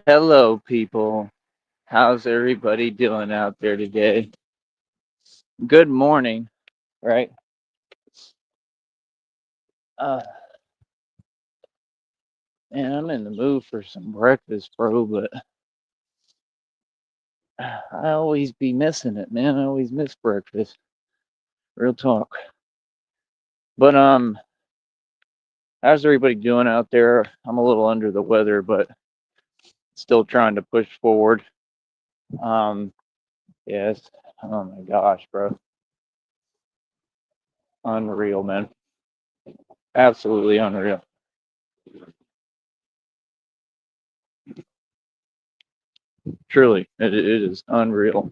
Hello, people. How's everybody doing out there today? Good morning, right? Uh, Man, I'm in the mood for some breakfast, bro, but I always be missing it, man. I always miss breakfast. Real talk. But how's everybody doing out there? I'm a little under the weather, but still trying to push forward. Um, yes. Oh my gosh, bro. Unreal, man. Absolutely unreal. Truly, it is unreal.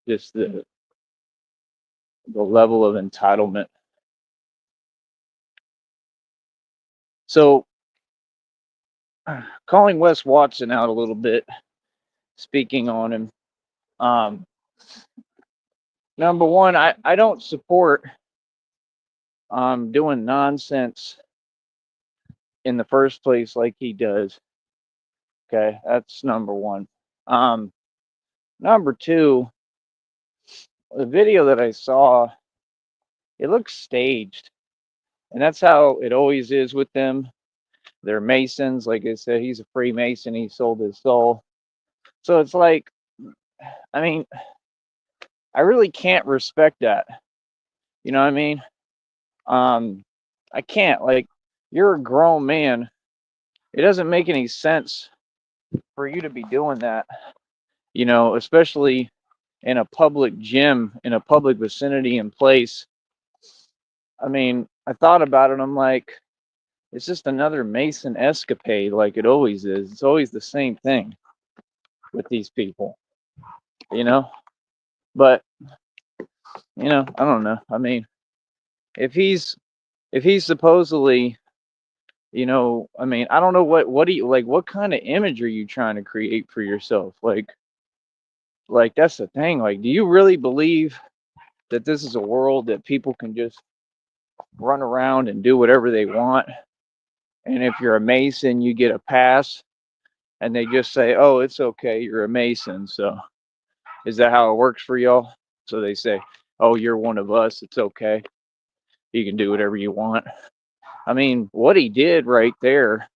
Just the level of entitlement. So, calling Wes Watson out a little bit, speaking on him. Um, Number one, I don't support doing nonsense in the first place like he does. Okay, that's number one. Um, Number two, the video that I saw, it looks staged, and that's how it always is with them. They're Masons, like I said. He's a Freemason. He sold his soul, so it's like, I mean, I really can't respect that. You know what I mean? Um, I can't. Like, you're a grown man. It doesn't make any sense for you to be doing that, especially in a public gym, in a public vicinity and place. I mean, I thought about it. I'm like, it's just another Mason escapade, like it always is. It's always the same thing with these people, you know? But, I don't know. I mean, if he's if he's supposedly, I mean, I don't know what do you like, what kind of image are you trying to create for yourself? Like that's the thing. Like, do you really believe that this is a world that people can just run around and do whatever they want? And if you're a Mason, you get a pass, and they just say, "Oh, it's okay, you're a Mason." So, is that how it works for y'all? So they say, "Oh, you're one of us. It's okay. You can do whatever you want." I mean, what he did right there.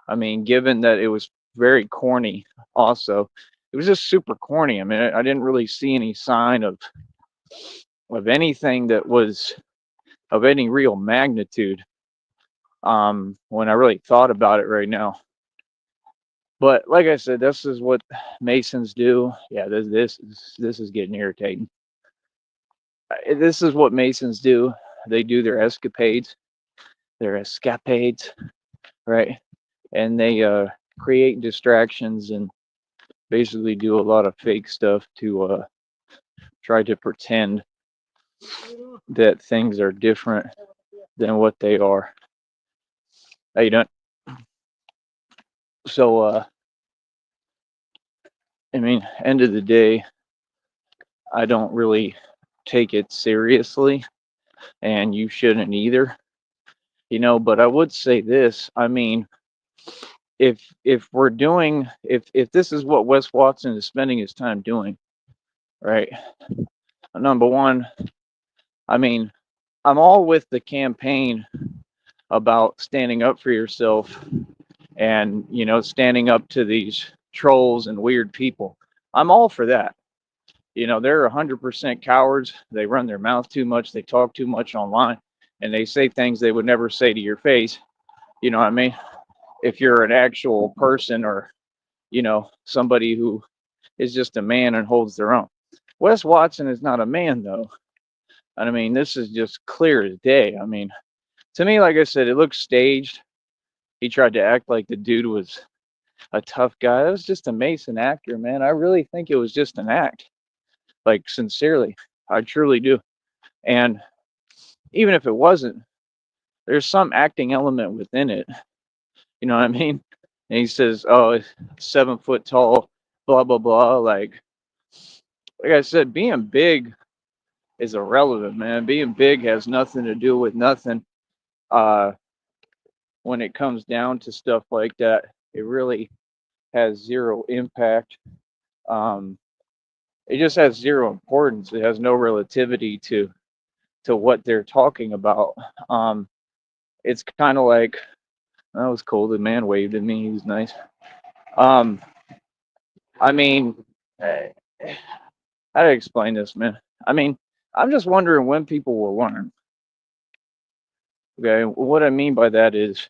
I mean, given that it was very corny, also, it was just super corny. I mean, I didn't really see any sign of anything that was of any real magnitude when I really thought about it right now. But like I said, this is what Masons do. Yeah, this is getting irritating. This is what Masons do. They do their escapades, right? And they create distractions and basically do a lot of fake stuff to try to pretend that things are different than what they are. You don't. So, I mean, end of the day, I don't really take it seriously, and you shouldn't either. But I would say this. I mean, if this is what Wes Watson is spending his time doing, right? Number one, I mean, I'm all with the campaign about standing up for yourself and standing up to these trolls and weird people. I'm all for that. They're 100% cowards. They run their mouth too much. They talk too much online, and they say things they would never say to your face. You know what I mean? If you're an actual person, or somebody who is just a man and holds their own. Wes Watson is not a man, though. And I mean, this is just clear as day. I mean, to me, like I said, it looks staged. He tried to act like the dude was a tough guy. That was just a Mason actor, man. I really think it was just an act. Like, sincerely, I truly do. And even if it wasn't, there's some acting element within it. You know what I mean? And he says, "Oh, it's 7 foot tall, blah blah blah." Like I said, being big is irrelevant, man. Being big has nothing to do with nothing. Uh, when it comes down to stuff like that, it really. has zero impact. Um, it just has zero importance. It has no relativity to what they're talking about. Um, it's kind of like that was cool. The man waved at me. He was nice. Um, I mean, eh, how to explain this, man? I mean, I'm just wondering when people will learn. Okay, what I mean by that is,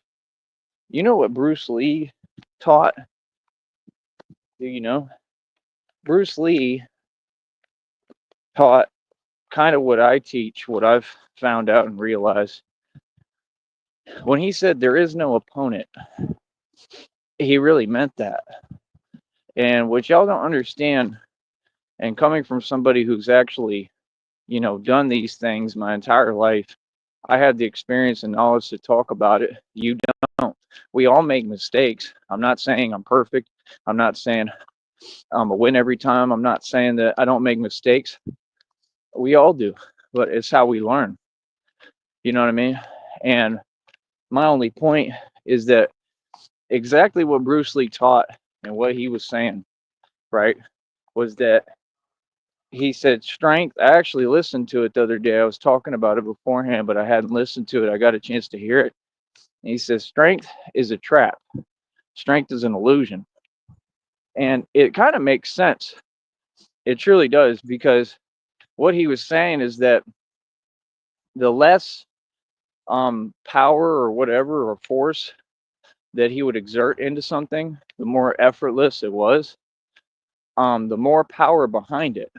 you know what Bruce Lee taught? Do you know? Bruce Lee taught kind of what I teach, what I've found out and realized. When he said there is no opponent, he really meant that. And what y'all don't understand, and coming from somebody who's actually, done these things my entire life, I had the experience and knowledge to talk about it. You don't. We all make mistakes. I'm not saying I'm perfect. I'm not saying I'm a win every time. I'm not saying that I don't make mistakes. We all do, but it's how we learn. You know what I mean? And my only point is that exactly what Bruce Lee taught and what he was saying, right, was that he said strength. I actually listened to it the other day. I was talking about it beforehand, but I hadn't listened to it. I got a chance to hear it. And he says strength is a trap. Strength is an illusion. And it kind of makes sense. It truly does, because what he was saying is that the less power or whatever or force that he would exert into something, the more effortless it was, the more power behind it.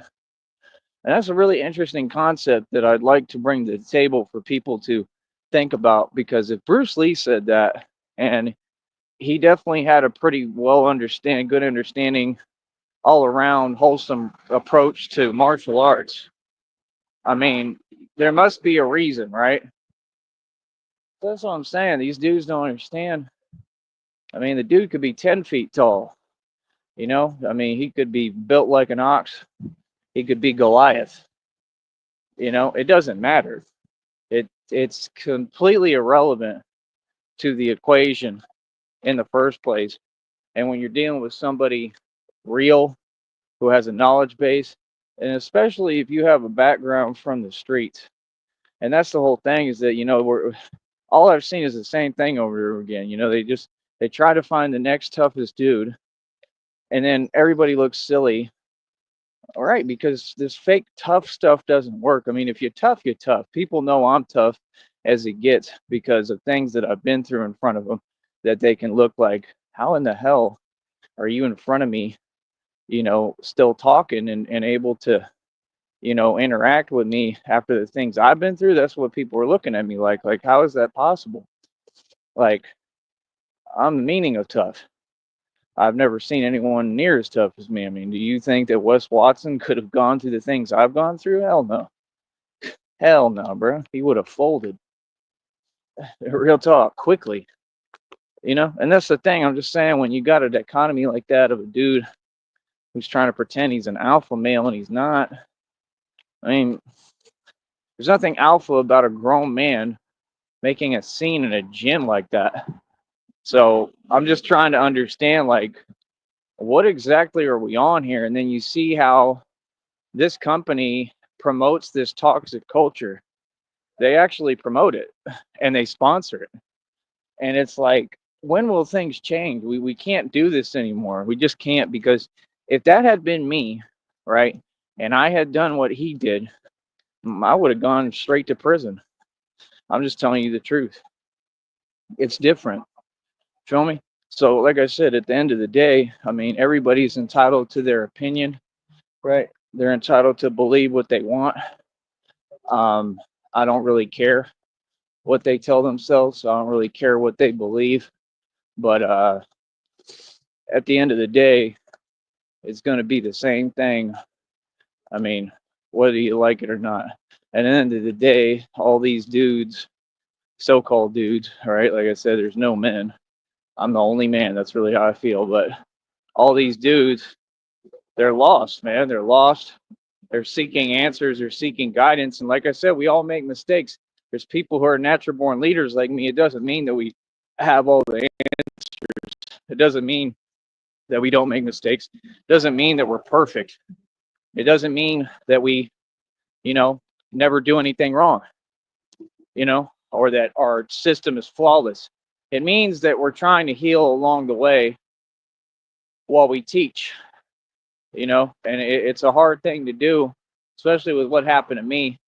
And that's a really interesting concept that I'd like to bring to the table for people to think about, because if Bruce Lee said that, and he definitely had a pretty good understanding, all around wholesome approach to martial arts. I mean, there must be a reason, right? That's what I'm saying. These dudes don't understand. I mean, the dude could be 10 feet tall, I mean, he could be built like an ox. He could be Goliath. It doesn't matter. It's completely irrelevant to the equation in the first place. And when you're dealing with somebody real who has a knowledge base, and especially if you have a background from the streets, and that's the whole thing, is that we're all I've seen is the same thing over and over again. They try to find the next toughest dude, and then everybody looks silly. All right, because this fake tough stuff doesn't work. I mean, if you're tough, you're tough. People know I'm tough as it gets because of things that I've been through in front of them, that they can look like, how in the hell are you in front of me, still talking and able to, interact with me after the things I've been through? That's what people are looking at me like, how is that possible? Like, I'm the meaning of tough. I've never seen anyone near as tough as me. I mean, do you think that Wes Watson could have gone through the things I've gone through? Hell no. Hell no, bro. He would have folded. Real talk, quickly. And that's the thing. I'm just saying, when you got a dichotomy like that of a dude who's trying to pretend he's an alpha male and he's not, I mean, there's nothing alpha about a grown man making a scene in a gym like that. So I'm just trying to understand, like, what exactly are we on here? And then you see how this company promotes this toxic culture. They actually promote it and they sponsor it. And it's like, when will things change? We can't do this anymore. We just can't, because if that had been me, right, and I had done what he did, I would have gone straight to prison. I'm just telling you the truth. It's different. Feel me? So, like I said, at the end of the day, I mean, everybody's entitled to their opinion, right? They're entitled to believe what they want. Um, I don't really care what they tell themselves. So I don't really care what they believe. But at the end of the day, it's going to be the same thing. I mean, whether you like it or not. At the end of the day, all these dudes, so-called dudes, right? Like I said, there's no men. I'm the only man. That's really how I feel. But all these dudes, they're lost, man. They're lost. They're seeking answers. They're seeking guidance. And like I said, we all make mistakes. There's people who are natural born leaders like me. It doesn't mean that we have all the answers. It doesn't mean that we don't make mistakes doesn't mean that we're perfect. It doesn't mean that we, you know, never do anything wrong, or that our system is flawless. It means that we're trying to heal along the way while we teach, and it's a hard thing to do, especially with what happened to me.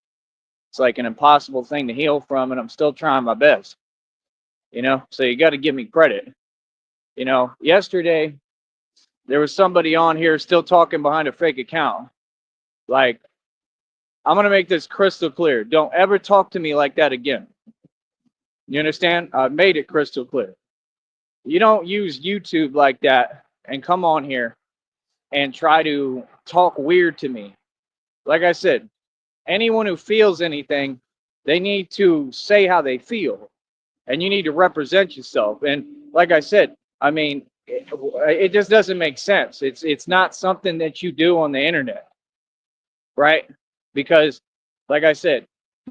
It's like an impossible thing to heal from, and I'm still trying my best, so you got to give me credit. Yesterday there was somebody on here still talking behind a fake account. Like, I'm going to make this crystal clear. Don't ever talk to me like that again. You understand? I've made it crystal clear. You don't use YouTube like that and come on here and try to talk weird to me. Like I said, anyone who feels anything, they need to say how they feel, and you need to represent yourself. And like I said, I mean, it just doesn't make sense. It's not something that you do on the internet, right? Because, like I said,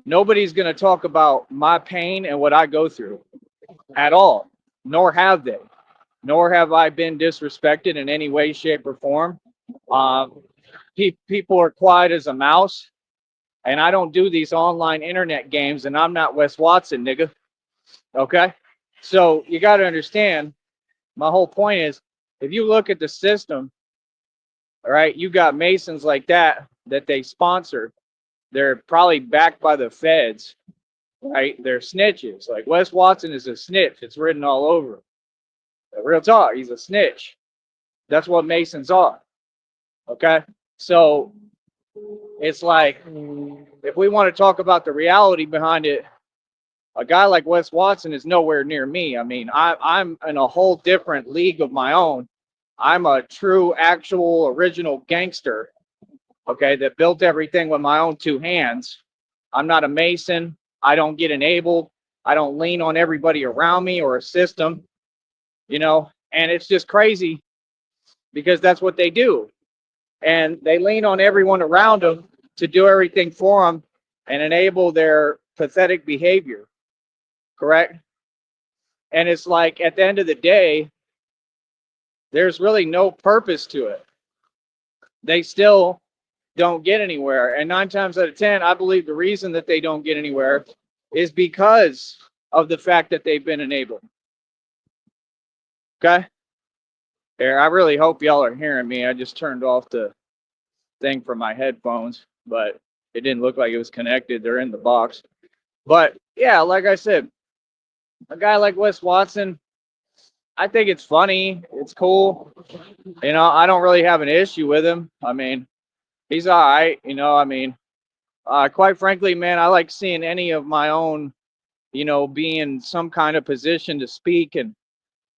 nobody's going to talk about my pain and what I go through at all, nor have they. Nor have I been disrespected in any way, shape, or form. People are quiet as a mouse, and I don't do these online internet games, and I'm not Wes Watson, nigga. Okay? So you got to understand, my whole point is, if you look at the system, all right, you got Masons like that they sponsor. They're probably backed by the feds, right? They're snitches. Like, Wes Watson is a snitch. It's written all over. Real talk, he's a snitch. That's what Masons are. Okay? So it's like, if we want to talk about the reality behind it, a guy like Wes Watson is nowhere near me. I mean, I'm in a whole different league of my own. I'm a true, actual, original gangster, okay, that built everything with my own two hands. I'm not a Mason. I don't get enabled. I don't lean on everybody around me or a system, and it's just crazy because that's what they do. And they lean on everyone around them to do everything for them and enable their pathetic behavior, correct? And it's like, at the end of the day, there's really no purpose to it. They still don't get anywhere. And 9 times out of 10, I believe the reason that they don't get anywhere is because of the fact that they've been enabled. Okay? Here, I really hope y'all are hearing me. I just turned off the thing from my headphones, but it didn't look like it was connected. They're in the box. But yeah, like I said, a guy like Wes Watson, I think it's funny. It's cool. I don't really have an issue with him. I mean, he's all right. I mean, quite frankly, man, I like seeing any of my own, be in some kind of position to speak and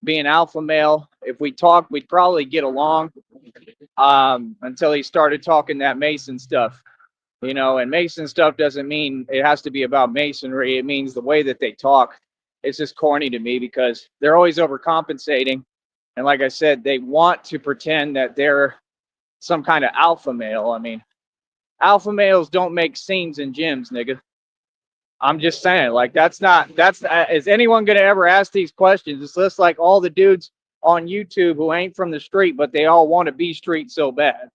be an alpha male. If we talked, we'd probably get along, until he started talking that Mason stuff. And Mason stuff doesn't mean it has to be about masonry. It means the way that they talk. It's just corny to me because they're always overcompensating. And like I said, they want to pretend that they're some kind of alpha male. I mean, alpha males don't make scenes in gyms, nigga. I'm just saying, like, is anyone going to ever ask these questions? It's just like all the dudes on YouTube who ain't from the street, but they all want to be street so bad.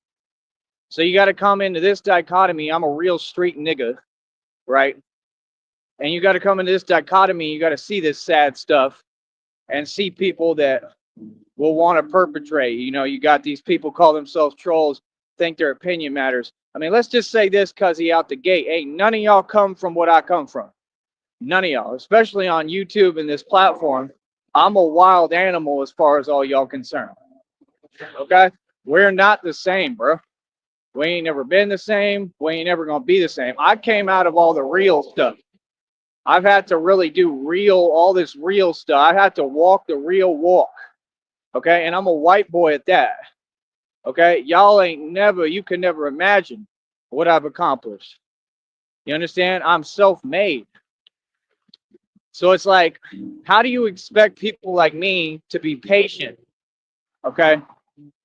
So you got to come into this dichotomy. I'm a real street nigga, right? And you got to come into this dichotomy. You got to see this sad stuff and see people that will want to perpetrate. You got these people call themselves trolls, think their opinion matters. I mean, let's just say this, cuzzy, out the gate. Ain't none of y'all come from what I come from. None of y'all, especially on YouTube and this platform. I'm a wild animal as far as all y'all concerned. Okay? We're not the same, bro. We ain't never been the same. We ain't never going to be the same. I came out of all the real stuff. I've had to really do all this real stuff. I had to walk the real walk. Okay? And I'm a white boy at that. Okay? You can never imagine what I've accomplished. You understand? I'm self-made. So it's like, how do you expect people like me to be patient? Okay?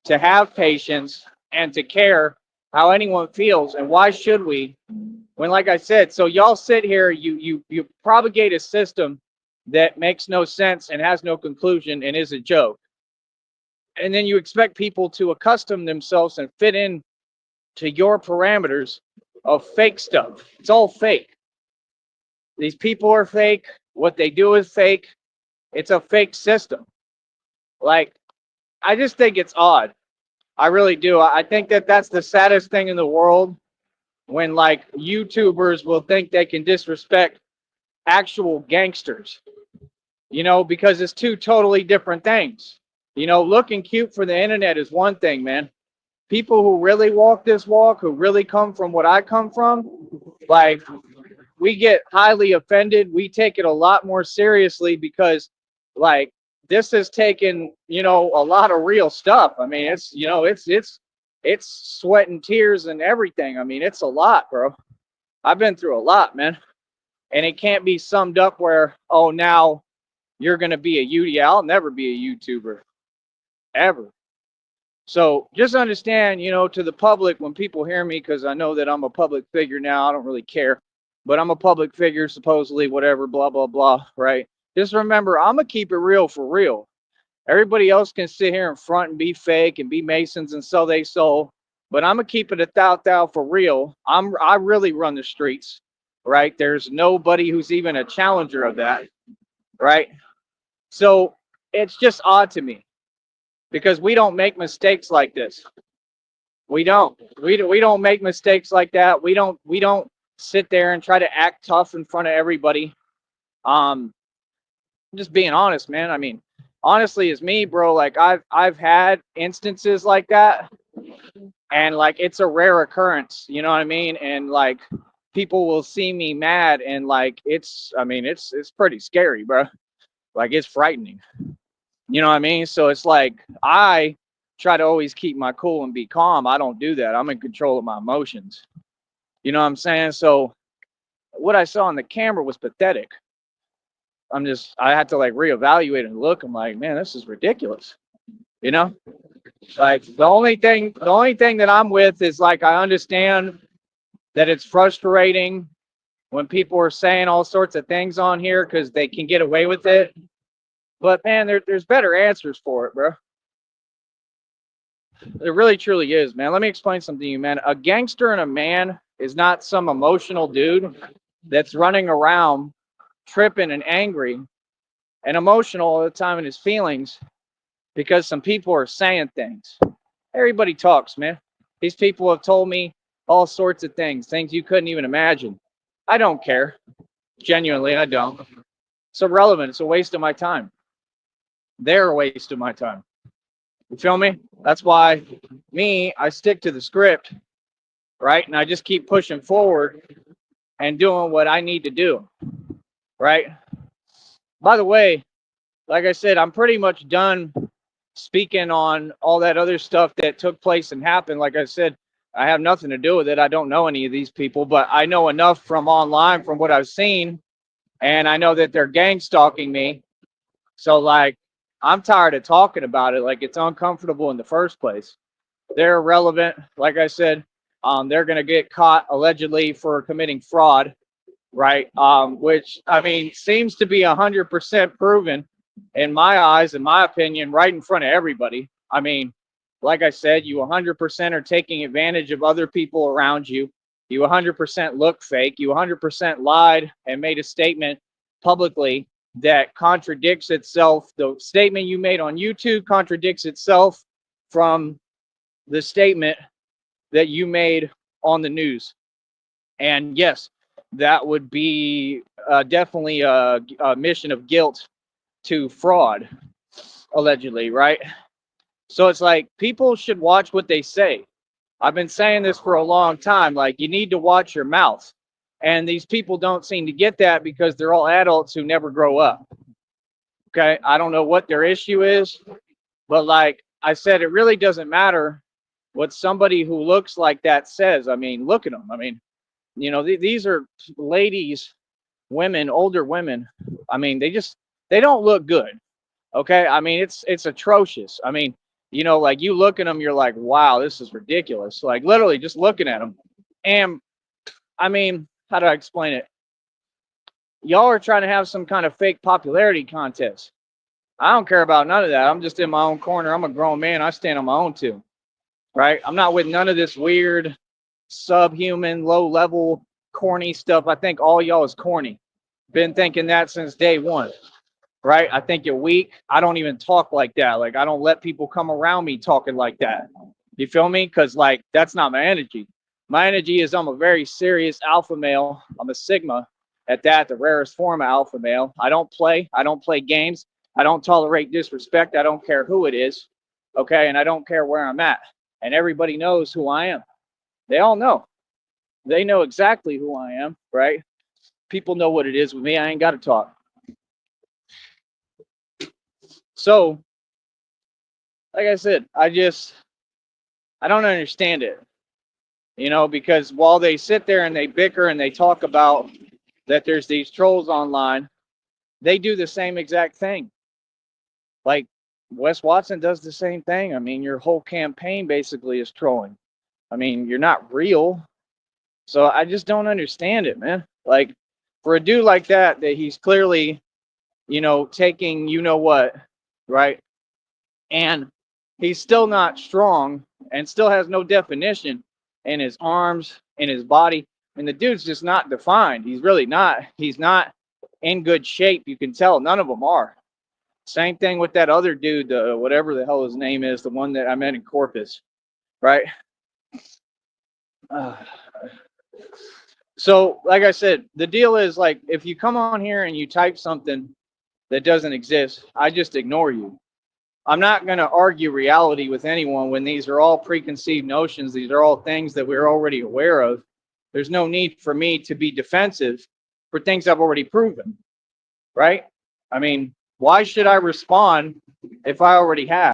To have patience and to care how anyone feels, and why should we? When, like I said, so y'all sit here, you propagate a system that makes no sense and has no conclusion and is a joke. And then you expect people to accustom themselves and fit in to your parameters of fake stuff. It's all fake. These people are fake. What they do is fake. It's a fake system. Like, I just think it's odd. I really do. I think that that's the saddest thing in the world, when like YouTubers will think they can disrespect actual gangsters, because it's two totally different things. Looking cute for the internet is one thing, man. People who really walk this walk, who really come from what I come from, like, we get highly offended. We take it a lot more seriously because, like, this has taken, a lot of real stuff. I mean, it's sweat and tears and everything. I mean, it's a lot, bro. I've been through a lot, man. And it can't be summed up where, oh, now you're going to be a YouTuber. Yeah, I'll never be a YouTuber, ever. So just understand, to the public, when people hear me, because I know that I'm a public figure now, I don't really care, but I'm a public figure, supposedly, whatever, blah, blah, blah, right? Just remember, I'm going to keep it real for real. Everybody else can sit here in front and be fake and be Masons and so they soul, but I'm going to keep it a thou for real. I really run the streets, right? There's nobody who's even a challenger of that, right? So it's just odd to me, because we don't make mistakes like this. We don't. We don't make mistakes like that. We don't sit there and try to act tough in front of everybody. I'm just being honest, man. I mean, honestly, it's me, bro. Like, I've had instances like that, and like, it's a rare occurrence. You know what I mean? And like, people will see me mad, and like, I mean, it's pretty scary, bro. Like, it's frightening. You know what I mean? So it's like, I try to always keep my cool and be calm. I don't do that. I'm in control of my emotions. You know what I'm saying? So what I saw on the camera was pathetic. I had to like reevaluate and look. I'm like, man, this is ridiculous. You know? Like, the only thing that I'm with is, like, I understand that it's frustrating when people are saying all sorts of things on here because they can get away with it. But man, there's better answers for it, bro. It really truly is, man. Let me explain something to you, man. A gangster and a man is not some emotional dude that's running around tripping and angry and emotional all the time in his feelings because some people are saying things. Everybody talks, man. These people have told me all sorts of things you couldn't even imagine. I don't care. Genuinely, I don't. It's irrelevant. It's a waste of my time. They're a waste of my time. You feel me? That's why I stick to the script, right? And I just keep pushing forward and doing what I need to do, right? By the way, like I said, I'm pretty much done speaking on all that other stuff that took place and happened. Like I said, I have nothing to do with it. I don't know any of these people, but I know enough from online, from what I've seen, and I know that they're gang stalking me. So, like, I'm tired of talking about it. Like, it's uncomfortable in the first place. They're irrelevant. Like I said, they're going to get caught allegedly for committing fraud, right? Which, I mean, seems to be 100% proven in my eyes, in my opinion, right in front of everybody. I mean, like I said, you 100% are taking advantage of other people around you. You 100% look fake. You 100% lied and made a statement publicly that contradicts itself. The statement you made on YouTube contradicts itself from the statement that you made on the news. And yes, that would be definitely a mission of guilt to fraud, allegedly, right? So it's like, people should watch what they say. I've been saying this for a long time. Like, you need to watch your mouth. And these people don't seem to get that because they're all adults who never grow up. Okay, I don't know what their issue is, but like I said, it really doesn't matter what somebody who looks like that says. I mean, look at them. I mean, these are ladies, women, older women. I mean, they don't look good. Okay, I mean, it's atrocious. I mean, like, you look at them, you're like, wow, this is ridiculous. Like, literally just looking at them. And I mean, how do I explain it? Y'all are trying to have some kind of fake popularity contest. I don't care about none of that. I'm just in my own corner. I'm a grown man. I stand on my own too, right? I'm not with none of this weird, subhuman, low level, corny stuff. I think all y'all is corny. Been thinking that since day one, right? I think you're weak. I don't even talk like that. Like, I don't let people come around me talking like that. You feel me? Because, like, that's not my energy. My energy is I'm a very serious alpha male. I'm a Sigma at that, the rarest form of alpha male. I don't play. I don't play games. I don't tolerate disrespect. I don't care who it is. Okay. And I don't care where I'm at. And everybody knows who I am. They all know. They know exactly who I am, right? People know what it is with me. I ain't got to talk. So, like I said, I don't understand it, because while they sit there and they bicker and they talk about that there's these trolls online, they do the same exact thing. Like, Wes Watson does the same thing. I mean, your whole campaign basically is trolling. I mean, you're not real. So I just don't understand it, man. Like, for a dude like that he's clearly, taking what, right? And he's still not strong and still has no definition in his arms, in his body. And the dude's just not defined. He's really not. He's not in good shape. You can tell none of them are. Same thing with that other dude, whatever the hell his name is, the one that I met in Corpus, right? So, like I said, the deal is, like, if you come on here and you type something that doesn't exist, I just ignore you. I'm not going to argue reality with anyone when these are all preconceived notions. These are all things that we're already aware of. There's no need for me to be defensive for things I've already proven, right? I mean, why should I respond if I already have?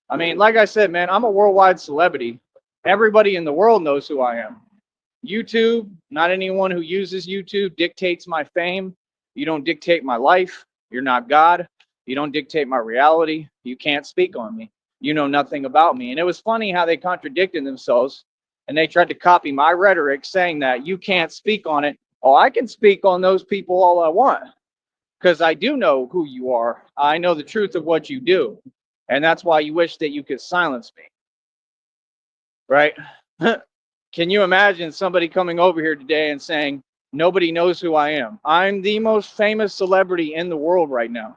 I mean, like I said, man, I'm a worldwide celebrity. Everybody in the world knows who I am. YouTube, not anyone who uses YouTube dictates my fame. You don't dictate my life. You're not God. You don't dictate my reality. You can't speak on me. You know nothing about me. And it was funny how they contradicted themselves and they tried to copy my rhetoric saying that you can't speak on it. Oh, I can speak on those people all I want because I do know who you are. I know the truth of what you do. And that's why you wish that you could silence me. Right? Can you imagine somebody coming over here today and saying, nobody knows who I am? I'm the most famous celebrity in the world right now.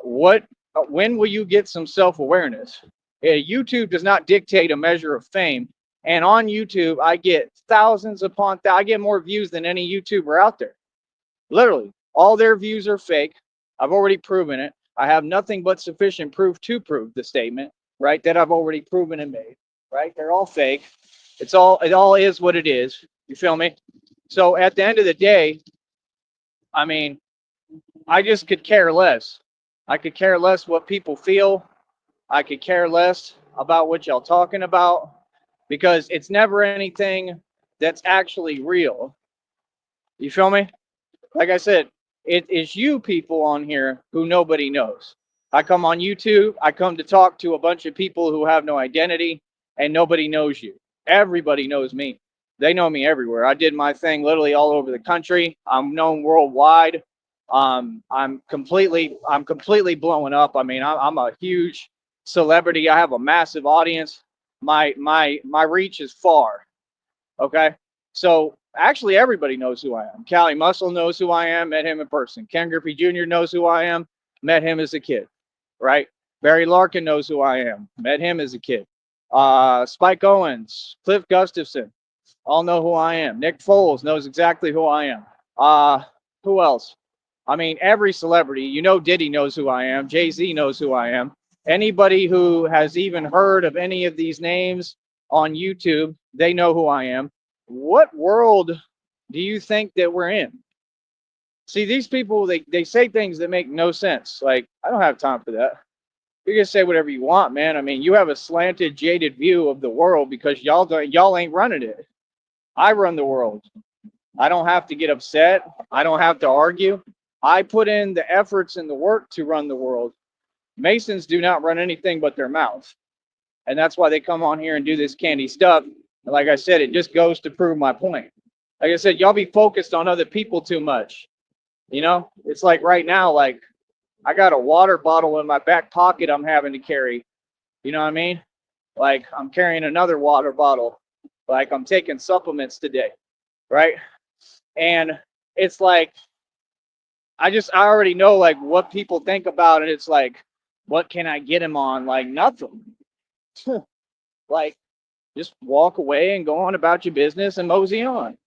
When will you get some self-awareness? YouTube does not dictate a measure of fame. And on YouTube, I get thousands upon thousands. I get more views than any YouTuber out there. Literally, all their views are fake. I've already proven it. I have nothing but sufficient proof to prove the statement, right? That I've already proven and made, right? They're all fake. It all is what it is. You feel me? So at the end of the day, I mean, I just could care less. I could care less what people feel. I could care less about what y'all talking about because it's never anything that's actually real. You feel me? Like I said, it is you people on here who nobody knows. I come on YouTube. I come to talk to a bunch of people who have no identity and nobody knows you. Everybody knows me. They know me everywhere. I did my thing literally all over the country. I'm known worldwide. I'm completely blowing up. I mean, I'm a huge celebrity. I have a massive audience. My reach is far. Okay, so actually everybody knows who I am. Callie Muscle knows who I am. Met him in person. Ken Griffey Jr. knows who I am. Met him as a kid. Right. Barry Larkin knows who I am. Met him as a kid. Spike Owens, Cliff Gustafson, all know who I am. Nick Foles knows exactly who I am. Who else? I mean, every celebrity, Diddy knows who I am. Jay-Z knows who I am. Anybody who has even heard of any of these names on YouTube, they know who I am. What world do you think that we're in? See, these people, they say things that make no sense. Like, I don't have time for that. You can say whatever you want, man. I mean, you have a slanted, jaded view of the world because y'all ain't running it. I run the world. I don't have to get upset. I don't have to argue. I put in the efforts and the work to run the world. Masons do not run anything but their mouth. And that's why they come on here and do this candy stuff. And like I said, it just goes to prove my point. Like I said, y'all be focused on other people too much. It's like right now, like, I got a water bottle in my back pocket I'm having to carry. You know what I mean? Like I'm carrying another water bottle. Like I'm taking supplements today, right? And it's like I already know like what people think about it. It's like, what can I get him on? Like nothing. Like just walk away and go on about your business and mosey on.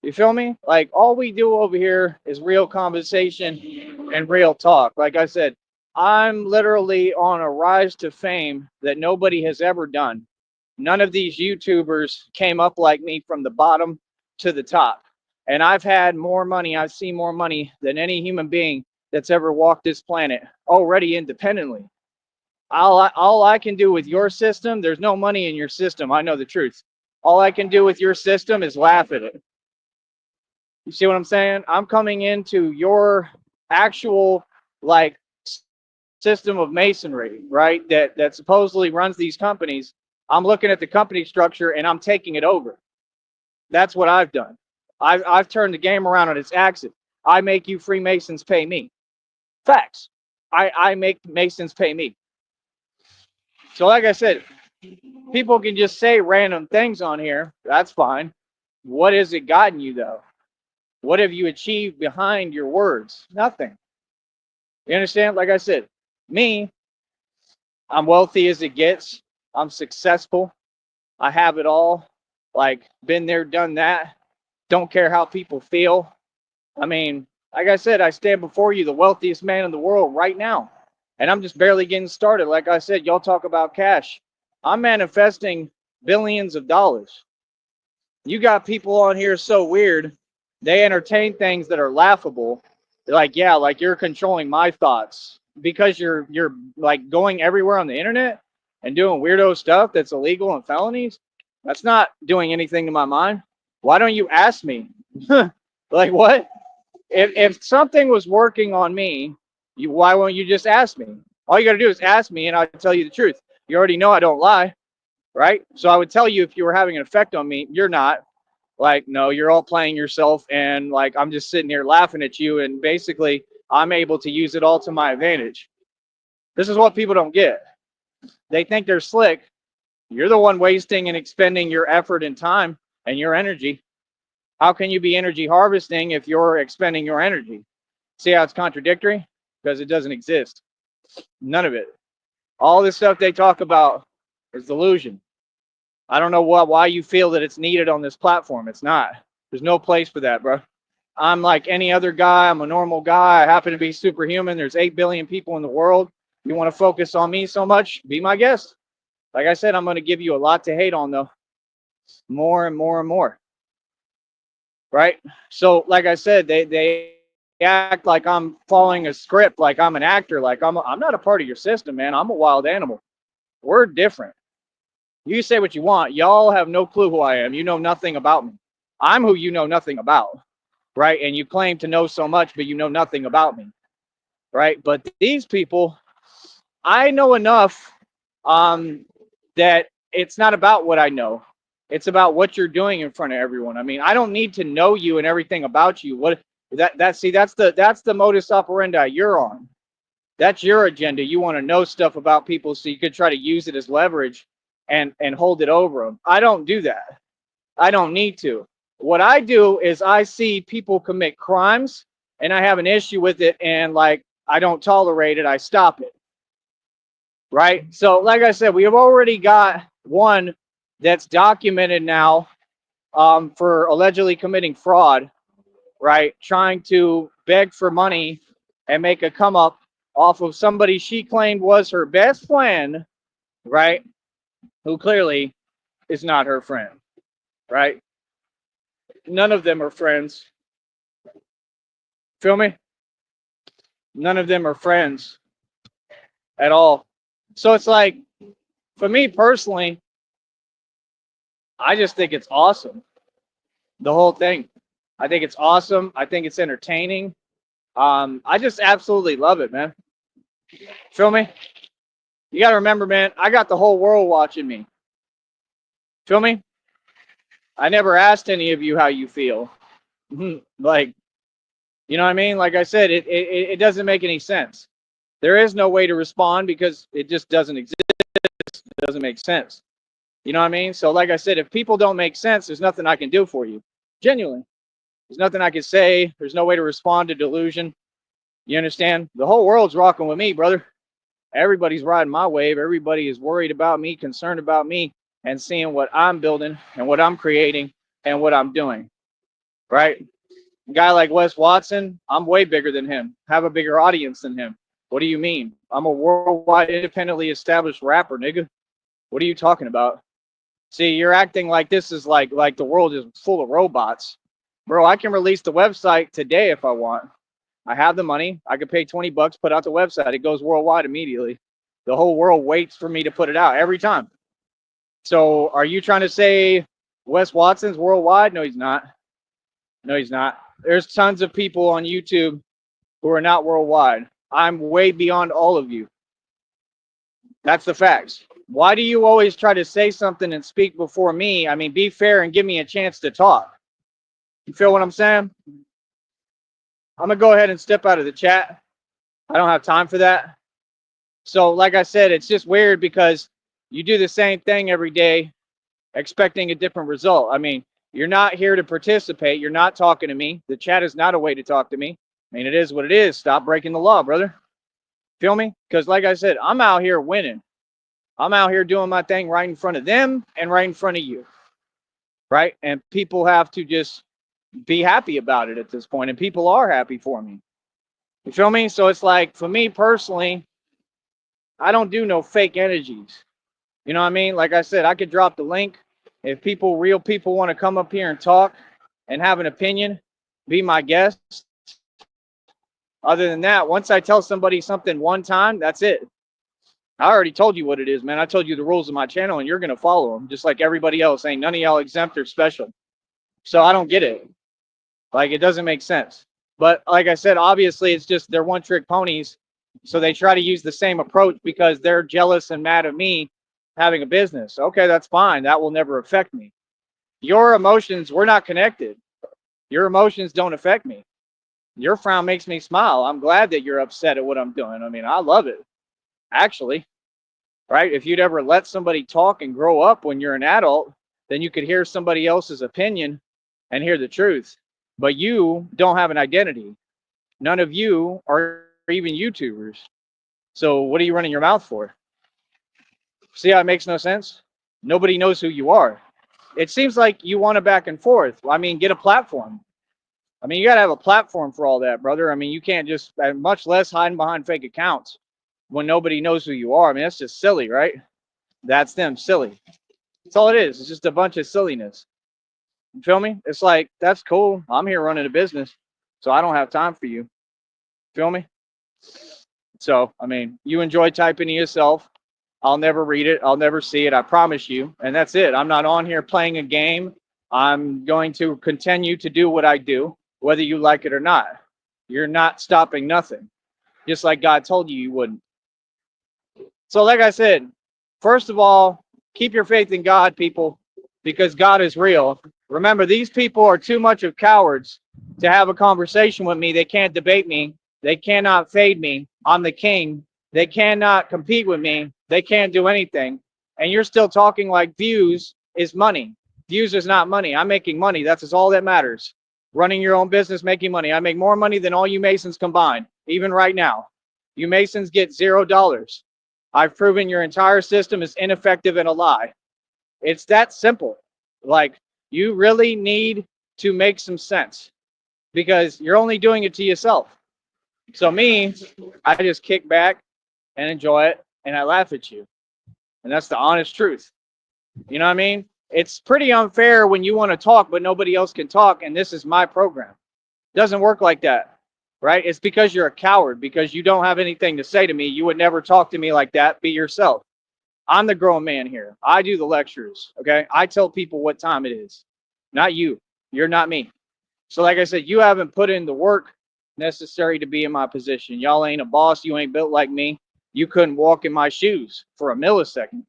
You feel me? Like all we do over here is real conversation and real talk. Like I said, I'm literally on a rise to fame that nobody has ever done. None of these YouTubers came up like me from the bottom to the top. And I've had more money, I've seen more money than any human being that's ever walked this planet already independently. All I can do with your system, there's no money in your system. I know the truth. All I can do with your system is laugh at it. You see what I'm saying? I'm coming into your actual like system of masonry, right? That supposedly runs these companies. I'm looking at the company structure and I'm taking it over. That's what I've done. I've turned the game around on its axis. I make you Freemasons pay me. Facts. I make Masons pay me. So like I said, people can just say random things on here. That's fine. What has it gotten you though? What have you achieved behind your words? Nothing. You understand? Like I said, me, I'm wealthy as it gets. I'm successful. I have it all. Like, been there, done that. Don't care how people feel. I mean, like I said, I stand before you, the wealthiest man in the world right now. And I'm just barely getting started. Like I said, y'all talk about cash. I'm manifesting billions of dollars. You got people on here so weird. They entertain things that are laughable. They're like, yeah, like you're controlling my thoughts because you're like going everywhere on the internet and doing weirdo stuff that's illegal and felonies. That's not doing anything to my mind. Why don't you ask me? Like what? If something was working on me, why won't you just ask me? All you got to do is ask me, and I'll tell you the truth. You already know I don't lie, right? So I would tell you if you were having an effect on me. You're not. Like, no, you're all playing yourself, and like I'm just sitting here laughing at you, and basically I'm able to use it all to my advantage. This is what people don't get. They think they're slick. You're the one wasting and expending your effort and time and your energy. How can you be energy harvesting if you're expending your energy? See how it's contradictory? Because it doesn't exist. None of it. All this stuff they talk about is delusion. I don't know why you feel that it's needed on this platform. It's not. There's no place for that, bro. I'm like any other guy. I'm a normal guy. I happen to be superhuman. There's 8 billion people in the world. You want to focus on me so much? Be my guest. Like I said, I'm going to give you a lot to hate on, though. More and more and more. Right? So, like I said, they act like I'm following a script, like I'm an actor, like I'm not a part of your system, man. I'm a wild animal. We're different. You say what you want. Y'all have no clue who I am. You know nothing about me. I'm who you know nothing about, right? And you claim to know so much, but you know nothing about me, right? But these people, I know enough that it's not about what I know. It's about what you're doing in front of everyone. I mean, I don't need to know you and everything about you. What that's the modus operandi you're on. That's your agenda. You want to know stuff about people so you could try to use it as leverage and hold it over them. I don't do that. I don't need to. What I do is I see people commit crimes and I have an issue with it, and like I don't tolerate it. I stop it. Right? So like I said, we have already got one that's documented now for allegedly committing fraud, right? Trying to beg for money and make a come up off of somebody she claimed was her best friend, right? Who clearly is not her friend, right? None of them are friends. Feel me? None of them are friends at all. So it's like, for me personally, I just think it's awesome. The whole thing. I think it's awesome. I think it's entertaining. I just absolutely love it, man. Feel me? You got to remember, man, I got the whole world watching me. Feel me? I never asked any of you how you feel. Like, you know what I mean? Like I said, it doesn't make any sense. There is no way to respond because it just doesn't exist. It doesn't make sense. You know what I mean? So like I said, if people don't make sense, there's nothing I can do for you. Genuinely. There's nothing I can say. There's no way to respond to delusion. You understand? The whole world's rocking with me, brother. Everybody's riding my wave. Everybody is worried about me, concerned about me, and seeing what I'm building and what I'm creating and what I'm doing. Right? A guy like Wes Watson, I'm way bigger than him. Have a bigger audience than him. What do you mean? I'm a worldwide independently established rapper, nigga. What are you talking about? See, you're acting like this is like the world is full of robots. Bro, I can release the website today if I want. I have the money. I could pay 20 bucks, put out the website. It goes worldwide immediately. The whole world waits for me to put it out every time. So are you trying to say Wes Watson's worldwide? No, he's not. No, he's not. There's tons of people on YouTube who are not worldwide. I'm way beyond all of you. That's the facts. Why do you always try to say something and speak before me? I mean, be fair and give me a chance to talk. You feel what I'm saying? I'm going to go ahead and step out of the chat. I don't have time for that. So, like I said, it's just weird because you do the same thing every day expecting a different result. I mean, you're not here to participate. You're not talking to me. The chat is not a way to talk to me. I mean, it is what it is. Stop breaking the law, brother. Feel me? Because, like I said, I'm out here winning. I'm out here doing my thing right in front of them and right in front of you. Right? And people have to just be happy about it at this point. And people are happy for me. You feel me? So it's like, for me personally, I don't do no fake energies. You know what I mean? Like I said, I could drop the link. If people, real people, want to come up here and talk and have an opinion, be my guest. Other than that, once I tell somebody something one time, that's it. I already told you what it is, man. I told you the rules of my channel, and you're going to follow them just like everybody else. Ain't none of y'all exempt or special. So I don't get it. Like, it doesn't make sense. But like I said, obviously, it's just they're one-trick ponies. So they try to use the same approach because they're jealous and mad at me having a business. Okay, that's fine. That will never affect me. Your emotions, we're not connected. Your emotions don't affect me. Your frown makes me smile. I'm glad that you're upset at what I'm doing. I mean, I love it, actually. Right? If you'd ever let somebody talk and grow up when you're an adult, then you could hear somebody else's opinion and hear the truth. But you don't have an identity. None of you are even YouTubers. So what are you running your mouth for? See how it makes no sense? Nobody knows who you are. It seems like you want a back and forth. I mean, get a platform. I mean, you got to have a platform for all that, brother. I mean, you can't just, much less hiding behind fake accounts when nobody knows who you are. I mean, that's just silly, right? That's them, silly. That's all it is. It's just a bunch of silliness. You feel me? It's like, that's cool. I'm here running a business, so I don't have time for you. Feel me? So, I mean, you enjoy typing to yourself. I'll never read it. I'll never see it. I promise you. And that's it. I'm not on here playing a game. I'm going to continue to do what I do, whether you like it or not. You're not stopping nothing, just like God told you you wouldn't. So, like I said, first of all, keep your faith in God, people, because God is real. Remember, these people are too much of cowards to have a conversation with me. They can't debate me. They cannot fade me. I'm the king. They cannot compete with me. They can't do anything. And you're still talking like views is money. Views is not money. I'm making money. That's all that matters. Running your own business, making money. I make more money than all you Masons combined, even right now. You Masons get $0. I've proven your entire system is ineffective and a lie. It's that simple. Like, you really need to make some sense because you're only doing it to yourself. So me, I just kick back and enjoy it and I laugh at you. And that's the honest truth. You know what I mean? It's pretty unfair when you want to talk but nobody else can talk and this is my program. It doesn't work like that. Right? It's because you're a coward, because you don't have anything to say to me. You would never talk to me like that. Be yourself. I'm the grown man here. I do the lectures. Okay. I tell people what time it is. Not you. You're not me. So like I said, you haven't put in the work necessary to be in my position. Y'all ain't a boss. You ain't built like me. You couldn't walk in my shoes for a millisecond.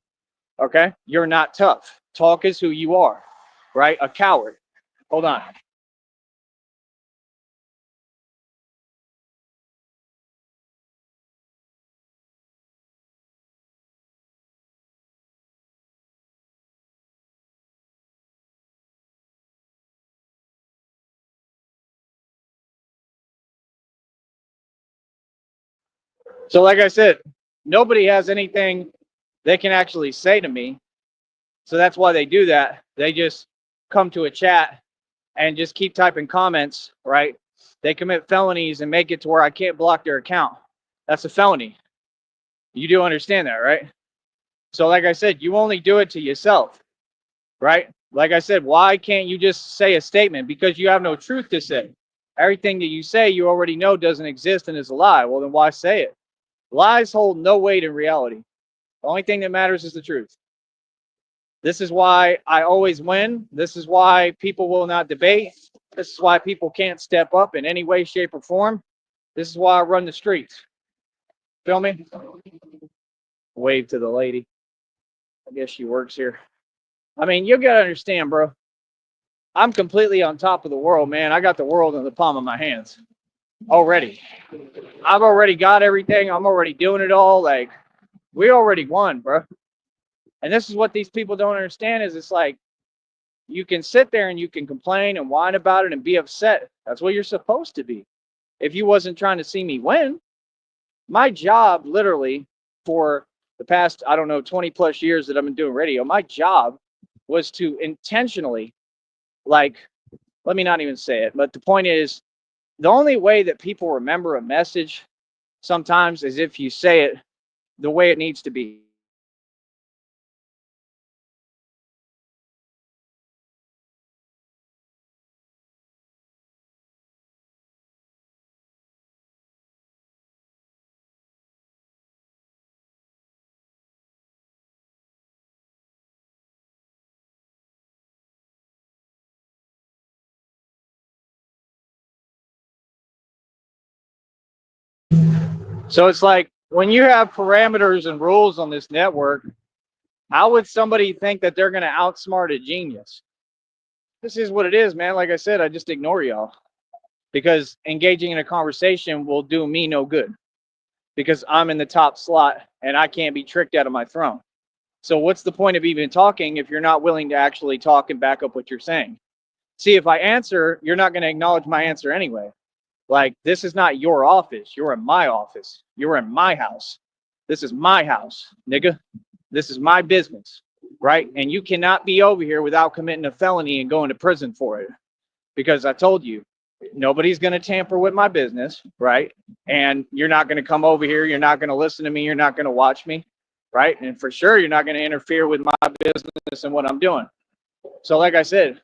Okay. You're not tough. Talk is who you are. Right? A coward. Hold on. So like I said, nobody has anything they can actually say to me. So that's why they do that. They just come to a chat and just keep typing comments, right? They commit felonies and make it to where I can't block their account. That's a felony. You do understand that, right? So like I said, you only do it to yourself, right? Like I said, why can't you just say a statement? Because you have no truth to say. Everything that you say, you already know doesn't exist and is a lie. Well, then why say it? Lies hold no weight in reality. The only thing that matters is the truth. This is why I always win. This is why people will not debate. This is why people can't step up in any way, shape, or form. This is why I run the streets. Feel me? Wave to the lady. I guess she works here. I mean, you got to understand, bro. I'm completely on top of the world, man. I got the world in the palm of my hands already. I've already got everything. I'm already doing it all. Like, we already won, bro. And this is what these people don't understand is it's like, you can sit there and you can complain and whine about it and be upset. That's what you're supposed to be. If you wasn't trying to see me win, my job literally for the past, I don't know, 20 plus years that I've been doing radio, my job was to intentionally, like, let me not even say it, but the point is, the only way that people remember a message sometimes is if you say it the way it needs to be. So it's like when you have parameters and rules on this network, how would somebody think that they're going to outsmart a genius? This is what it is, man. Like I said, I just ignore y'all because engaging in a conversation will do me no good because I'm in the top slot and I can't be tricked out of my throne. So what's the point of even talking if you're not willing to actually talk and back up what you're saying? See, if I answer, you're not going to acknowledge my answer anyway. Like, this is not your office. You're in my office. You're in my house. This is my house, nigga. This is my business, right? And you cannot be over here without committing a felony and going to prison for it. Because I told you, nobody's going to tamper with my business, right? And you're not going to come over here. You're not going to listen to me. You're not going to watch me, right? And for sure, you're not going to interfere with my business and what I'm doing. So, like I said,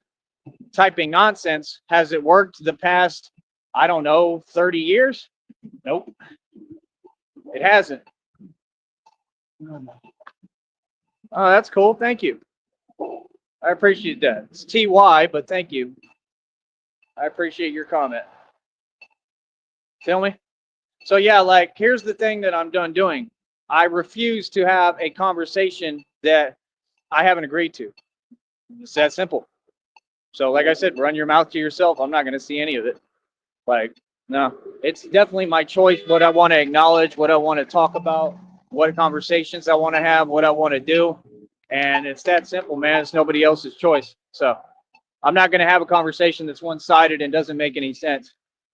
typing nonsense, has it worked the past, I don't know, 30 years? Nope, it hasn't. Oh, that's cool. Thank you. I appreciate that. It's TY, but thank you. I appreciate your comment. Feel me? So yeah, like here's the thing that I'm done doing. I refuse to have a conversation that I haven't agreed to. It's that simple. So like I said, run your mouth to yourself. I'm not going to see any of it. Like, no, it's definitely my choice what I want to acknowledge, what I want to talk about, what conversations I want to have, what I want to do. And it's that simple, man. It's nobody else's choice. So I'm not going to have a conversation that's one-sided and doesn't make any sense.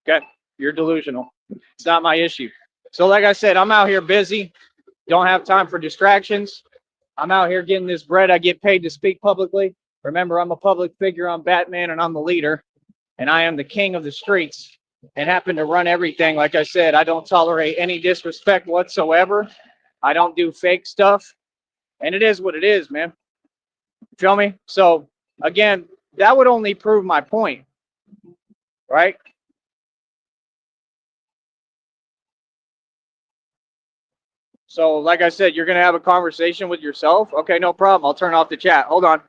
Okay? You're delusional. It's not my issue. So like I said, I'm out here busy. Don't have time for distractions. I'm out here getting this bread. I get paid to speak publicly. Remember, I'm a public figure. I'm Batman, and I'm the leader. And I am the king of the streets and happen to run everything. Like I said, I don't tolerate any disrespect whatsoever. I don't do fake stuff. And it is what it is, man. Feel me? So, again, that would only prove my point, right? So, like I said, you're going to have a conversation with yourself. Okay, no problem. I'll turn off the chat. Hold on.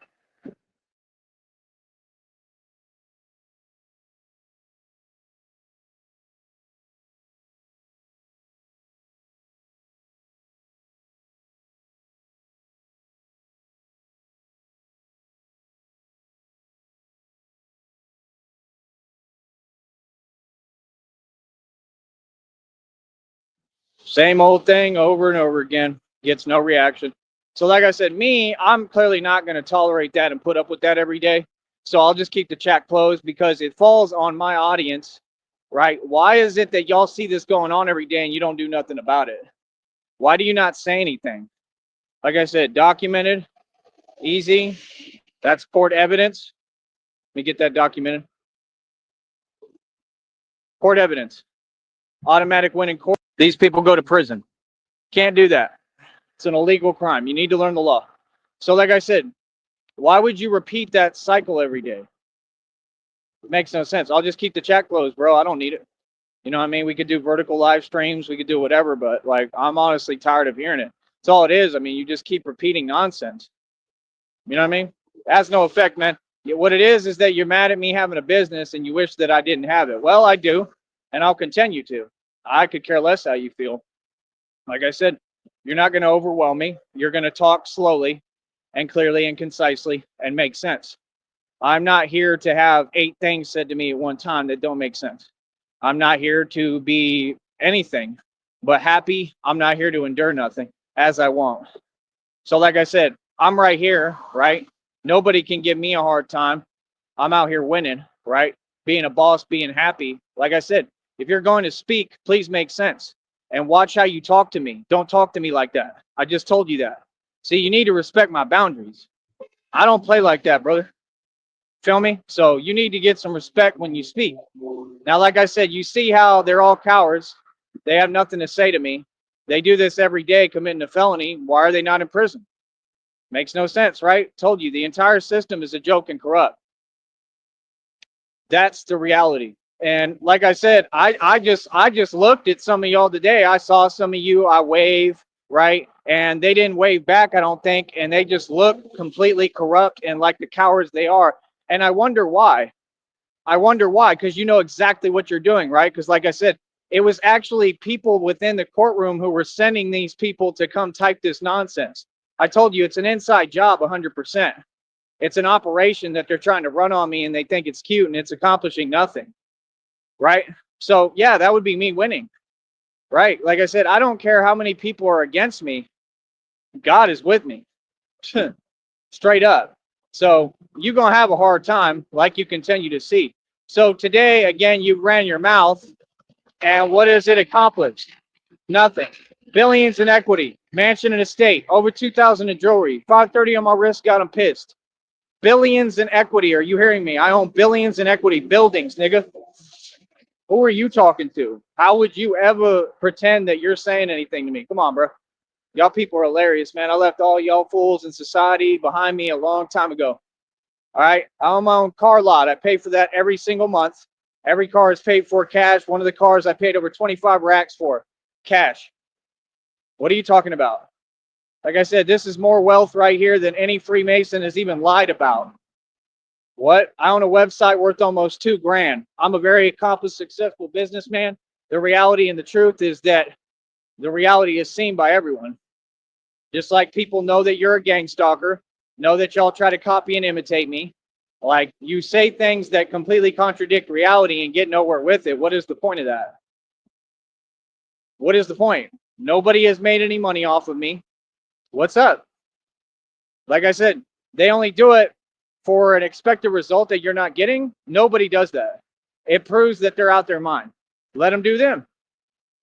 Same old thing over and over again. Gets no reaction. So, like I said, I'm clearly not going to tolerate that and put up with that every day. So I'll just keep the chat closed because it falls on my audience, right? Why is it that y'all see this going on every day and you don't do nothing about it? Why do you not say anything? Like I said, documented, easy. That's court evidence. Let me get that documented. Court evidence. Automatic win in court. These people go to prison. Can't do that. It's an illegal crime. You need to learn the law. So like I said, why would you repeat that cycle every day? It makes no sense. I'll just keep the chat closed, bro. I don't need it. You know what I mean? We could do vertical live streams. We could do whatever, but like, I'm honestly tired of hearing it. That's all it is. I mean, you just keep repeating nonsense. You know what I mean? It has no effect, man. What it is that you're mad at me having a business and you wish that I didn't have it. Well, I do, and I'll continue to. I could care less how you feel. Like I said, you're not going to overwhelm me. You're going to talk slowly and clearly and concisely and make sense. I'm not here to have 8 things said to me at one time that don't make sense. I'm not here to be anything but happy. I'm not here to endure nothing as I want. So like I said, I'm right here, right? Nobody can give me a hard time. I'm out here winning, right? Being a boss, being happy. Like I said, if you're going to speak, please make sense and watch how you talk to me. Don't talk to me like that. I just told you that. See, you need to respect my boundaries. I don't play like that, brother. Feel me? So you need to get some respect when you speak. Now, like I said, you see how they're all cowards. They have nothing to say to me. They do this every day, committing a felony. Why are they not in prison? Makes no sense, right? Told you, the entire system is a joke and corrupt. That's the reality. And like I said, I just looked at some of y'all today. I saw some of you, I wave, right? And they didn't wave back, I don't think. And they just look completely corrupt and like the cowards they are. And I wonder why. I wonder why, because you know exactly what you're doing, right? Because like I said, it was actually people within the courtroom who were sending these people to come type this nonsense. I told you it's an inside job 100%. It's an operation that they're trying to run on me and they think it's cute and it's accomplishing nothing, right? So yeah, that would be me winning, right? Like I said, I don't care how many people are against me. God is with me. Straight up. So you're going to have a hard time like you continue to see. So today, again, you ran your mouth. And what has it accomplished? Nothing. Billions in equity. Mansion and estate. Over 2,000 in jewelry. 530 on my wrist. Got them pissed. Billions in equity. Are you hearing me? I own billions in equity. Buildings, nigga. Who are you talking to? How would you ever pretend that you're saying anything to me? Come on, bro. Y'all people are hilarious, man. I left all y'all fools in society behind me a long time ago. All right. I own my own car lot. I pay for that every single month. Every car is paid for cash. One of the cars I paid over 25 racks for cash. What are you talking about? Like I said, this is more wealth right here than any Freemason has even lied about. What? I own a website worth almost $2,000. I'm a very accomplished, successful businessman. The reality and the truth is that the reality is seen by everyone. Just like people know that you're a gang stalker, know that y'all try to copy and imitate me. Like, you say things that completely contradict reality and get nowhere with it. What is the point of that? What is the point? Nobody has made any money off of me. What's up? Like I said, they only do it for an expected result that you're not getting. Nobody does that. It proves that they're out their mind. Let them do them.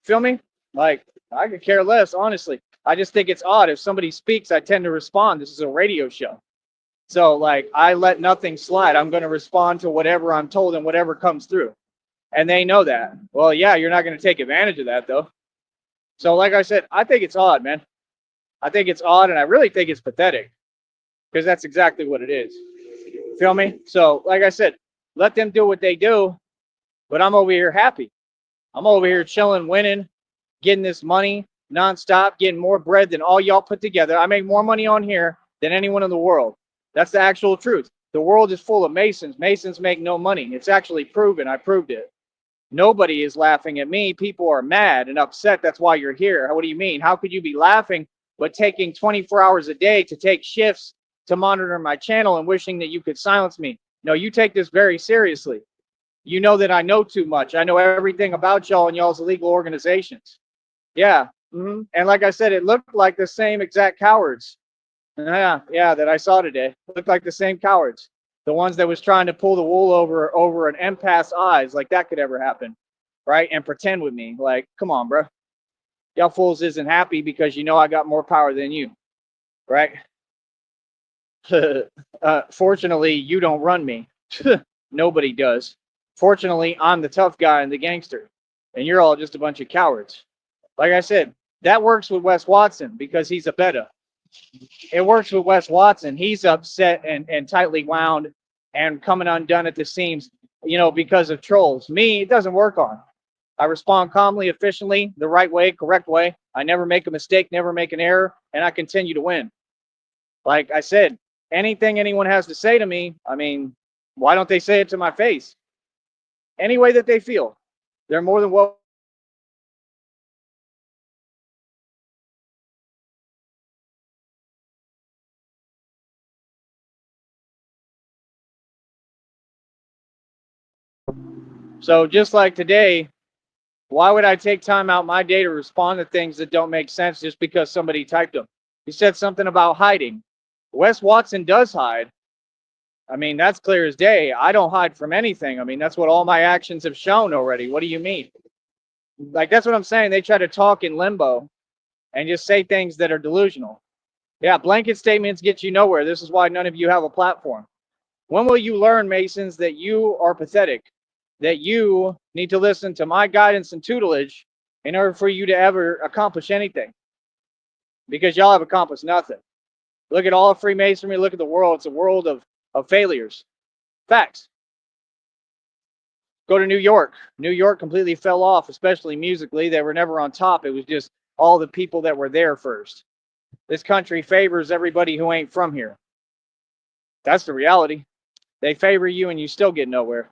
Feel me? Like, I could care less, honestly. I just think it's odd. If somebody speaks, I tend to respond. This is a radio show. So, like, I let nothing slide. I'm going to respond to whatever I'm told and whatever comes through. And they know that. Well, yeah, you're not going to take advantage of that, though. So, like I said, I think it's odd, man. I think it's odd, and I really think it's pathetic. Because that's exactly what it is. Feel me? So, like I said, let them do what they do. But I'm over here happy. I'm over here chilling, winning, getting this money nonstop, getting more bread than all y'all put together. I make more money on here than anyone in the world. That's the actual truth. The world is full of Masons. Masons make no money. It's actually proven. I proved it. Nobody is laughing at me. People are mad and upset. That's why you're here. What do you mean? How could you be laughing but taking 24 hours a day to take shifts to monitor my channel and wishing that you could silence me? No, you take this very seriously. You know that I know too much. I know everything about y'all and y'all's illegal organizations. Yeah. And like I said, it looked like the same exact cowards. Yeah, that I saw today. Looked like the same cowards. The ones that was trying to pull the wool over an empath's eyes, like that could ever happen. right? And pretend with me. Like, come on, bro. Y'all fools isn't happy because you know I got more power than you, right? Fortunately, you don't run me. Nobody does. Fortunately, I'm the tough guy and the gangster, and you're all just a bunch of cowards. Like I said, that works with Wes Watson because he's a beta. It works with Wes Watson. He's upset and tightly wound and coming undone at the seams, because of trolls. Me, it doesn't work on. I respond calmly, efficiently, the right way, correct way. I never make a mistake, never make an error, and I continue to win. Like I said, anything anyone has to say to me, I mean, why don't they say it to my face? Any way that they feel. They're more than welcome. So just like today, why would I take time out my day to respond to things that don't make sense just because somebody typed them? You said something about hiding. Wes Watson does hide. I mean, that's clear as day. I don't hide from anything. I mean, that's what all my actions have shown already. What do you mean? Like, that's what I'm saying. They try to talk in limbo and just say things that are delusional. Yeah, blanket statements get you nowhere. This is why none of you have a platform. When will you learn, Masons, that you are pathetic? That you need to listen to my guidance and tutelage in order for you to ever accomplish anything? Because y'all have accomplished nothing. Look at all of Freemasonry. Look at the world. It's a world of failures. Facts. Go to New York. New York completely fell off, especially musically. They were never on top. It was just all the people that were there first. This country favors everybody who ain't from here. That's the reality. They favor you and you still get nowhere.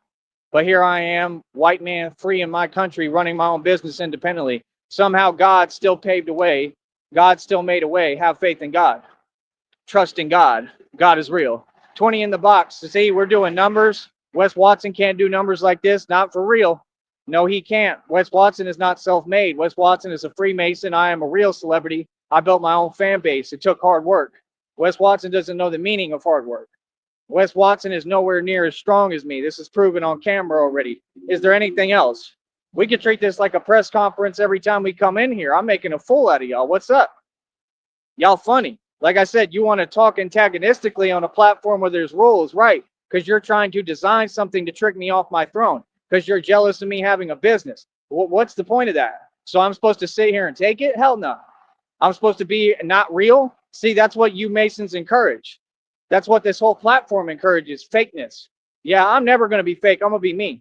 But here I am, white man, free in my country, running my own business independently. Somehow God still paved a way. God still made a way. Have faith in God. Trust in God. God is real. 20 in the box. See, we're doing numbers. Wes Watson can't do numbers like this. Not for real. No, he can't. Wes Watson is not self-made. Wes Watson is a Freemason. I am a real celebrity. I built my own fan base. It took hard work. Wes Watson doesn't know the meaning of hard work. Wes Watson is nowhere near as strong as me. This is proven on camera already. Is there anything else? We could treat this like a press conference every time we come in here. I'm making a fool out of y'all. What's up? Y'all funny. Like I said, you want to talk antagonistically on a platform where there's rules, right? Because you're trying to design something to trick me off my throne. Because you're jealous of me having a business. What's the point of that? So I'm supposed to sit here and take it? Hell no. I'm supposed to be not real? See, that's what you Masons encourage. That's what this whole platform encourages, fakeness. Yeah, I'm never going to be fake. I'm going to be me.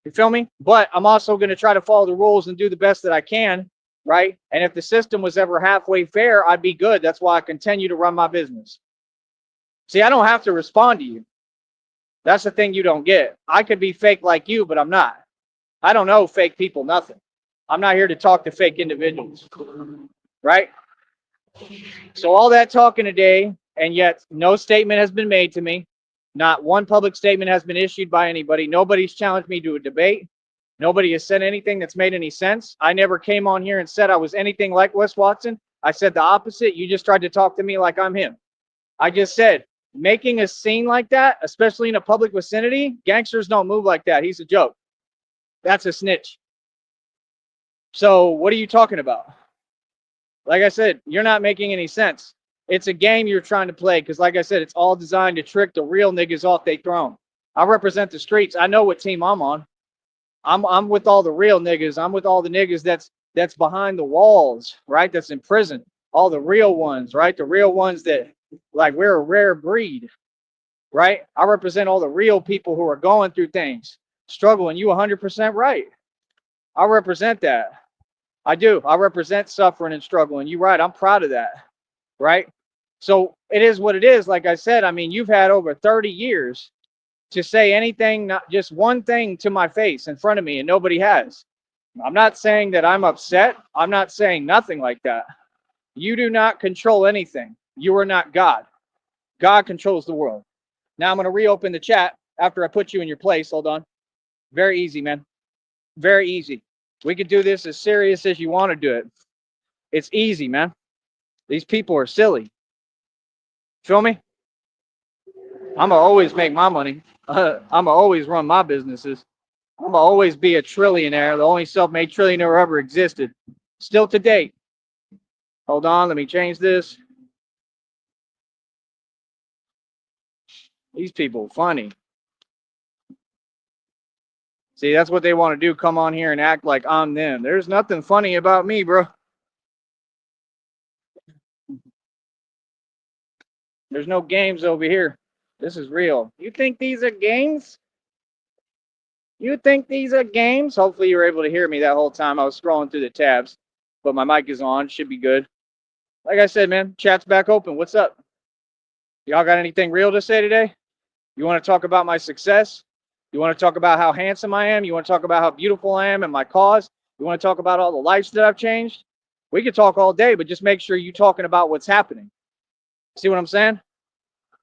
You feel me? But I'm also going to try to follow the rules and do the best that I can, right? And if the system was ever halfway fair, I'd be good. That's why I continue to run my business. See, I don't have to respond to you. That's the thing you don't get. I could be fake like you, but I'm not. I don't know fake people, nothing. I'm not here to talk to fake individuals, right? So all that talking today, and yet no statement has been made to me. Not one public statement has been issued by anybody. Nobody's challenged me to a debate. Nobody has said anything that's made any sense. I never came on here and said I was anything like Wes Watson. I said the opposite. You just tried to talk to me like I'm him. I just said, making a scene like that, especially in a public vicinity, gangsters don't move like that. He's a joke. That's a snitch. So what are you talking about? Like I said, you're not making any sense. It's a game you're trying to play because, like I said, it's all designed to trick the real niggas off their throne. I represent the streets. I know what team I'm on. I'm with all the real niggas. I'm with all the niggas that's behind the walls, right? That's in prison. All the real ones, right? The real ones that, like, we're a rare breed, right? I represent all the real people who are going through things, struggling. You 100% right. I represent that. I do. I represent suffering and struggle, and you're right. I'm proud of that, right? So it is what it is. Like I said, I mean, you've had over 30 years to say anything, not just one thing to my face in front of me, and nobody has. I'm not saying that I'm upset. I'm not saying nothing like that. You do not control anything. You are not God. God controls the world. Now I'm going to reopen the chat after I put you in your place. Hold on. Very easy, man. Very easy. We could do this as serious as you want to do it. It's easy, man. These people are silly. Feel me? I'm going to always make my money. I'm going to always run my businesses. I'm gonna always be a trillionaire, the only self-made trillionaire ever existed. Still to date. Hold on, let me change this. These people funny. See, that's what they want to do. Come on here and act like I'm them. There's nothing funny about me, bro. There's no games over here. This is real. You think these are games? You think these are games? Hopefully you were able to hear me that whole time. I was scrolling through the tabs, but my mic is on. Should be good. Like I said, man, chat's back open. What's up? Y'all got anything real to say today? You want to talk about my success? You want to talk about how handsome I am? You want to talk about how beautiful I am and my cause? You want to talk about all the lives that I've changed? We could talk all day, but just make sure you're talking about what's happening. See what I'm saying?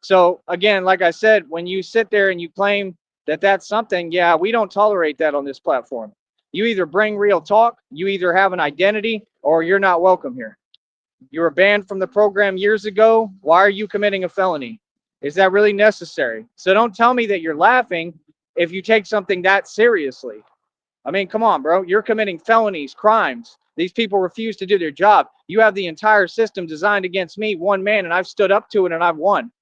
So again, like I said, when you sit there and you claim that that's something, yeah, we don't tolerate that on this platform. You either bring real talk, you either have an identity, or you're not welcome here. You were banned from the program years ago. Why are you committing a felony? Is that really necessary? So don't tell me that you're laughing if you take something that seriously. I mean, come on, bro. You're committing felonies, crimes. These people refuse to do their job. You have the entire system designed against me, one man, and I've stood up to it and I've won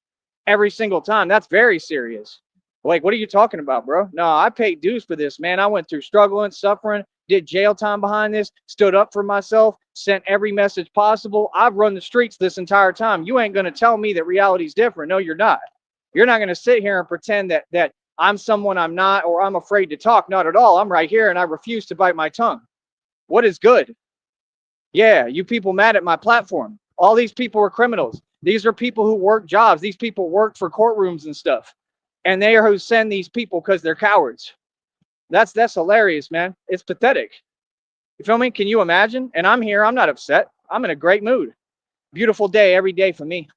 every single time. That's very serious. Like, what are you talking about, bro? No, I paid dues for this, man. I went through struggling, suffering, did jail time behind this, stood up for myself, sent every message possible. I've run the streets this entire time. You ain't going to tell me that reality's different. No, you're not. You're not going to sit here and pretend that I'm someone I'm not, or I'm afraid to talk. Not at all. I'm right here and I refuse to bite my tongue. What is good? Yeah, you people mad at my platform. All these people are criminals. These are people who work jobs. These people work for courtrooms and stuff. And they are who send these people because they're cowards. That's hilarious, man. It's pathetic. You feel me? Can you imagine? And I'm here. I'm not upset. I'm in a great mood. Beautiful day every day for me.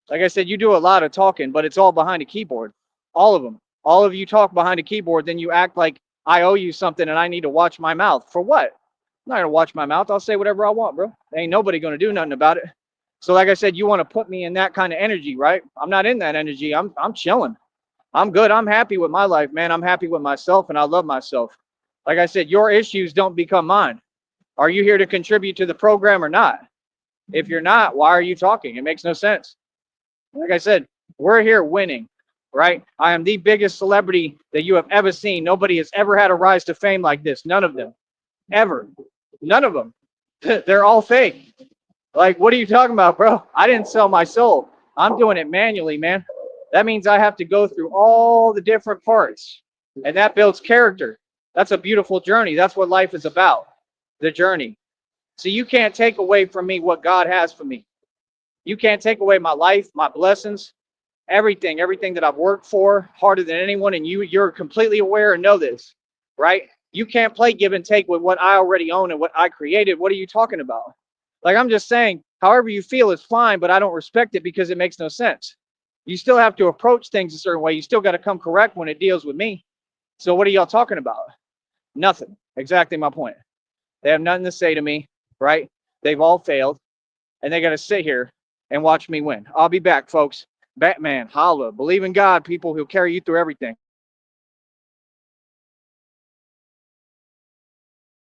Like I said, you do a lot of talking, but it's all behind a keyboard. All of them. All of you talk behind a keyboard, then you act like I owe you something and I need to watch my mouth. For what? I'm not going to watch my mouth. I'll say whatever I want, bro. Ain't nobody going to do nothing about it. So like I said, you want to put me in that kind of energy, right? I'm not in that energy. I'm chilling. I'm good. I'm happy with my life, man. I'm happy with myself and I love myself. Like I said, your issues don't become mine. Are you here to contribute to the program or not? If you're not, why are you talking? It makes no sense. Like I said, we're here winning, right? I am the biggest celebrity that you have ever seen. Nobody has ever had a rise to fame like this. None of them. Ever. None of them. They're all fake. Like, what are you talking about, bro? I didn't sell my soul. I'm doing it manually, man. That means I have to go through all the different parts. And that builds character. That's a beautiful journey. That's what life is about. The journey. So you can't take away from me what God has for me. You can't take away my life, my blessings, everything that I've worked for harder than anyone. And you're completely aware and know this, right? You can't play give and take with what I already own and what I created. What are you talking about? Like, I'm just saying, however you feel is fine, but I don't respect it because it makes no sense. You still have to approach things a certain way. You still got to come correct when it deals with me. So what are y'all talking about? Nothing. Exactly my point. They have nothing to say to me, right? They've all failed, and they got to sit here and watch me win. I'll be back, folks. Batman, holla. Believe in God, people. He'll carry you through everything.